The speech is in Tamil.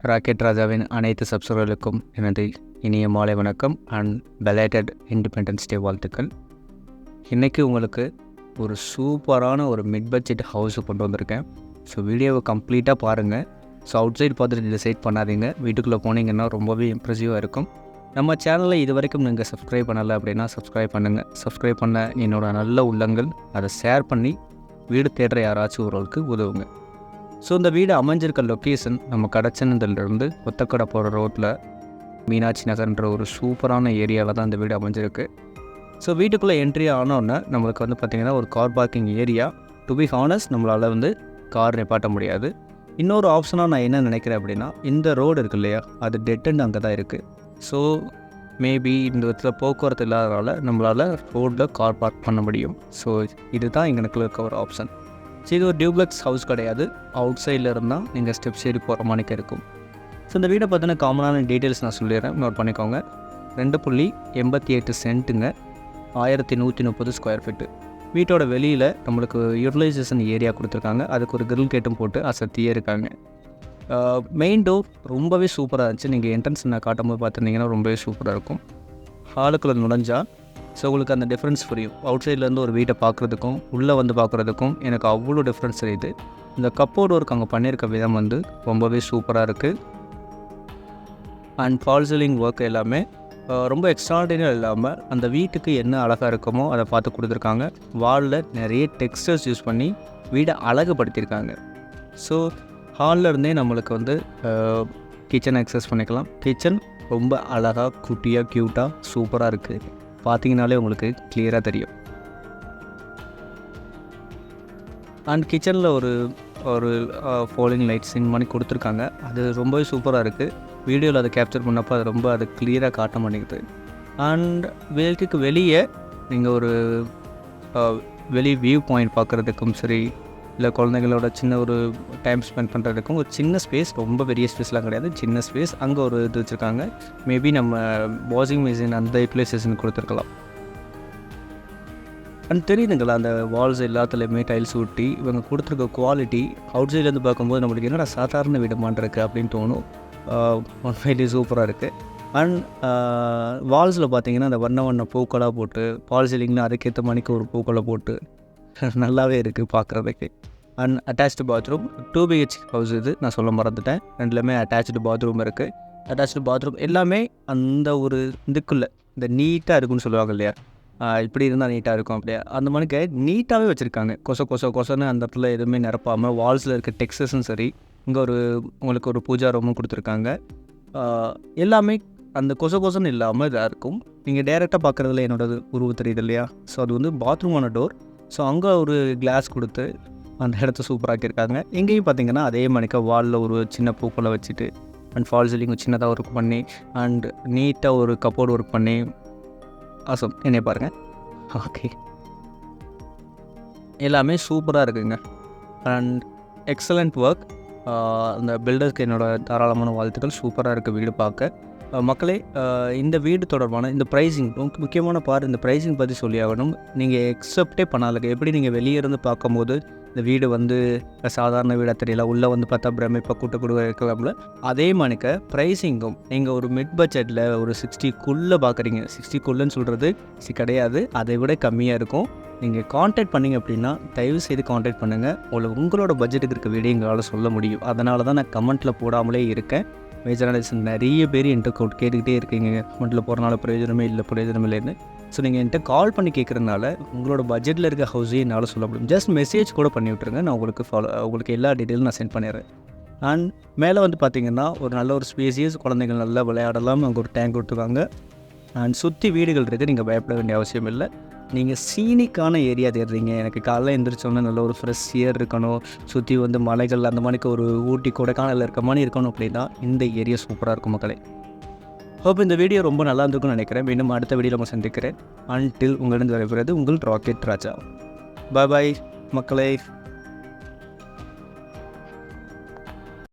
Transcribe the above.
ராக்கெட் ராஜாவின் அனைத்து சப்ஸ்கிரைபர்களுக்கும் எனது இனிய மாலை வணக்கம் அண்ட் பெலேட்டட் இண்டிபெண்டன்ஸ் டே வாழ்த்துக்கள். இன்றைக்கி உங்களுக்கு ஒரு சூப்பரான ஒரு மிட் பட்ஜெட் ஹவுஸை கொண்டு வந்திருக்கேன். ஸோ வீடியோவை கம்ப்ளீட்டாக பாருங்கள். ஸோ அவுட் சைட் பார்த்துட்டு டிசைட் பண்ணாதீங்க, வீட்டுக்குள்ளே போனீங்கன்னா ரொம்பவே இம்ப்ரெசிவாக இருக்கும். நம்ம சேனலை இது வரைக்கும் நீங்கள் சப்ஸ்கிரைப் பண்ணலை அப்படின்னா சப்ஸ்கிரைப் பண்ணுங்கள். சப்ஸ்கிரைப் பண்ண என்னோட நல்ல உள்ளங்கள் அதை ஷேர் பண்ணி வீடு தேடுற யாராச்சும் ஒருவருக்கு உதவுங்க. ஸோ இந்த வீடு அமைஞ்சிருக்க லொக்கேஷன் நம்ம கடச்சனந்திலிருந்து ஒத்தக்கடை போகிற ரோட்டில் மீனாட்சி நகர்ன்ற ஒரு சூப்பரான ஏரியாவில் தான் இந்த வீடு அமைஞ்சிருக்கு. ஸோ வீட்டுக்குள்ளே என்ட்ரி ஆனோடனே நம்மளுக்கு பார்த்திங்கன்னா ஒரு car parking area. To be honest நம்மளால் கார் நிப்பாட்ட முடியாது. இன்னொரு ஆப்ஷனாக நான் என்ன நினைக்கிறேன் அப்படின்னா, இந்த ரோடு இருக்குது இல்லையா, அது டெட் அண்ட் அங்கே தான் இருக்குது. ஸோ மேபி இந்த இடத்துல போக்குவரத்து இல்லாதனால நம்மளால் ரோட்டில் கார் பார்க் பண்ண முடியும். ஸோ இதுதான் எங்களுக்கு இருக்க ஒரு ஆப்ஷன். ஸோ இது ஒரு டியூப்ளெக்ஸ் ஹவுஸ் கிடையாது, அவுட் சைடில் இருந்தால் நீங்கள் ஸ்டெப்ஸ் ஏறி போகிற மாதிரிக்கு இருக்கும். ஸோ இந்த வீடை பார்த்தினா காமனான டீட்டெயில்ஸ் நான் சொல்லிடுறேன், நோட் பண்ணிக்கோங்க. 2.88 சென்ட்டுங்க, 1130 ஸ்கொயர் ஃபீட்டு. வீட்டோட வெளியில் நம்மளுக்கு யூட்டிலைசேஷன் ஏரியா கொடுத்துருக்காங்க. அதுக்கு ஒரு கிரில் கேட்டும் போட்டு அசத்தியே இருக்காங்க. மெயின் டோர் ரொம்பவே சூப்பராக இருந்துச்சு. நீங்கள் என்ட்ரன்ஸ் நான் காட்டும்போது பார்த்துருந்தீங்கன்னா ரொம்பவே சூப்பராக இருக்கும். ஹாலுக்குள்ளே நுழைஞ்சால் ஸோ உங்களுக்கு அந்த டிஃப்ரென்ஸ் புரியும். அவுட் சைட்லேருந்து ஒரு வீட்டை பார்க்குறதுக்கும் உள்ளே பார்க்குறதுக்கும் எனக்கு அவ்வளோ டிஃப்ரென்ஸ் தெரியுது. இந்த கப்போர்டு ஒர்க் அங்கே பண்ணியிருக்க விதம் ரொம்பவே சூப்பராக இருக்குது. அண்ட் ஃபால் சீலிங் ஒர்க் எல்லாமே ரொம்ப எக்ஸ்ட்ராடினரி இல்லாமல் அந்த வீட்டுக்கு என்ன அழகாக இருக்குமோ அதை பார்த்து கொடுத்துருக்காங்க. வாலில் நிறைய டெக்ஸ்டர்ஸ் யூஸ் பண்ணி வீடை அழகுபடுத்தியிருக்காங்க. ஸோ ஹாலில் இருந்தே நம்மளுக்கு கிச்சன் அக்சஸ் பண்ணிக்கலாம். கிச்சன் ரொம்ப அழகாக குட்டியாக க்யூட்டாக சூப்பராக இருக்குது. பார்த்தீங்கனாலே உங்களுக்கு கிளியராக தெரியும். அண்ட் கிச்சனில் ஒரு ஃபாலிங் லைட்ஸ் இந்த மாதிரி கொடுத்துருக்காங்க. அது ரொம்பவே சூப்பராக இருக்குது. வீடியோவில் அதை கேப்சர் பண்ணப்போ அது கிளியராக காட்ட மாட்டேங்குது. அண்ட் வீட்டுக்கு வெளியே நீங்கள் ஒரு வெளி வியூ பாயிண்ட் பார்க்குறதுக்கும் சரி, இல்லை குழந்தைங்களோட சின்ன ஒரு டைம் ஸ்பெண்ட் பண்ணுறதுக்கும் ஒரு சின்ன ஸ்பேஸ், ரொம்ப பெரிய ஸ்பேஸ்லாம் கிடையாது, சின்ன ஸ்பேஸ். அங்கே ஒரு இது வச்சுருக்காங்க. மேபி நம்ம வாஷிங் மிஷின் அந்த யூட்டிலைசேஷன் கொடுத்துருக்கலாம். அண்ட் தெரியுதுங்களா, அந்த வால்ஸ் எல்லாத்துலேயுமே டைல்ஸ் ஊட்டி இவங்க கொடுத்துருக்க குவாலிட்டி அவுட் சைட்லேருந்து பார்க்கும்போது நம்மளுக்கு என்னடா சாதாரண வீடுமான் இருக்குது அப்படின்னு தோணும். உண்மையிலேயே சூப்பராக இருக்குது. அண்ட் வால்ஸில் பார்த்தீங்கன்னா அந்த வண்ண பூக்களாக போட்டு, ஃபால் சீலிங்கில் அதுக்கேற்ற மணிக்கு ஒரு பூக்களை போட்டு நல்லாவே இருக்குது பார்க்குறதுக்கு. And attached bathroom, 2 BH house இது, நான் சொல்ல மறந்துட்டேன். ரெண்டுலேயுமே அட்டாச்டு பாத்ரூம் இருக்குது. அட்டாச்டு பாத்ரூம் எல்லாமே அந்த ஒரு இதுக்குள்ளே இந்த நீட்டாக இருக்குன்னு சொல்லுவாங்க இல்லையா, இப்படி இருந்தால் நீட்டாக இருக்கும் அப்படியே, அந்த மாதிரிக்கு நீட்டாகவே வச்சுருக்காங்க. கொசன்னு அந்த இடத்துல எதுவுமே நிரப்பாமல் வால்ஸில் இருக்க டெக்ஸ்டர்ஸும் சரி, இங்கே உங்களுக்கு ஒரு பூஜா ரூமும் கொடுத்துருக்காங்க. எல்லாமே அந்த கொசன்னு இல்லாமல் இதாக இருக்கும். நீங்கள் டேரெக்டாக பார்க்குறதுல என்னோடய உருவம் தெரியுது இல்லையா, ஸோ அது பாத்ரூமான டோர். ஸோ அங்கே ஒரு கிளாஸ் கொடுத்து அந்த இடத்த சூப்பராக்கியிருக்காங்க. எங்கேயும் பார்த்தீங்கன்னா அதே மணிக்க வாலில் ஒரு சின்ன பூக்களை வச்சுட்டு அண்ட் ஃபால் சீலிங் சின்னதாக ஒர்க் பண்ணி அண்ட் நீட்டாக ஒரு கப்போர்டு ஒர்க் பண்ணி ஆசம் என்னைய பாருங்கள். ஓகே, எல்லாமே சூப்பராக இருக்குங்க. And excellent work. அந்த பில்டர்ஸ்க்கு என்னோடய தாராளமான வாழ்த்துக்கள். சூப்பராக இருக்குது வீடு பார்க்க. மக்களே, இந்த வீடு தொடர்பான இந்த ப்ரைஸிங் முக்கியமான இந்த ப்ரைஸிங் பற்றி சொல்லி ஆகணும். நீங்கள் எக்ஸப்டே பண்ணாலுங்க. எப்படி நீங்கள் வெளியே இருந்து பார்க்கும்போது இந்த வீடு சாதாரண வீடாக தெரியல, உள்ளே பார்த்தா பிரமிப்பாக கூட்டக்கூட இருக்கலாம்ல, அதே மாதிரிக்க ப்ரைஸிங்கும் நீங்கள் ஒரு மிட் பட்ஜெட்டில் ஒரு 60க்குள்ளே பார்க்குறீங்க. 60க்குள்ளேன்னு சொல்கிறது கிடையாது, அதை விட கம்மியாக இருக்கும். நீங்கள் கான்டாக்ட் பண்ணிங்க அப்படின்னா தயவு செய்து கான்டாக்ட் பண்ணுங்கள். உங்களோட பட்ஜெட்டுக்கு இருக்க வீடியோ எங்களால் சொல்ல முடியும். அதனால தான் நான் கமெண்ட்டில் போடாமலே இருக்கேன். மேஜரான நிறைய பேர் என்கிட்ட கேட்டுக்கிட்டே இருக்கீங்க, கமெண்ட்டில் போகிறனால பிரயோஜனமே இல்லைன்னு. ஸோ நீங்கள் என்கிட்ட கால் பண்ணி கேட்குறதுனால உங்களோட பட்ஜெட்டில் இருக்க ஹவுஸையும் என்னால் சொல்ல முடியும். ஜஸ்ட் மெசேஜ் கூட பண்ணி விட்ருங்க, நான் உங்களுக்கு எல்லா டீட்டெயிலும் நான் சென்ட் பண்ணிடுறேன். அண்ட் மேலே பார்த்தீங்கன்னா ஒரு நல்ல ஒரு ஸ்பேசியஸ், குழந்தைகள் நல்லா விளையாடலாம். அங்கே ஒரு டேங்க் கொடுத்துருக்காங்க. அண்ட் சுற்றி வீடுகள் இருக்குது, நீங்கள் பயப்பட வேண்டிய அவசியம் இல்லை. நீங்கள் சீனிக்கான ஏரியா தேடுறீங்க, எனக்கு காலைல எழுந்திரிச்சோன்னா நல்ல ஒரு ஃப்ரெஷ் ஏர் இருக்கணும், சுற்றி மலைகள் அந்த மாதிரிக்கு ஒரு ஊட்டி கொடைக்கானல் இருக்க மாதிரி இருக்கணும் அப்படின்னா இந்த ஏரியா சூப்பராக இருக்கும் மக்களே. ஹோப் இந்த வீடியோ ரொம்ப நல்லா இருந்திருக்குன்னு நினைக்கிறேன். மீண்டும் அடுத்த வீடியோவில் நம்ம சந்திக்கிறேன். அன்டில் உங்களிடம் விடைபெறுவது உங்கள் ராக்கெட் ராஜா. பாய் மக்களே.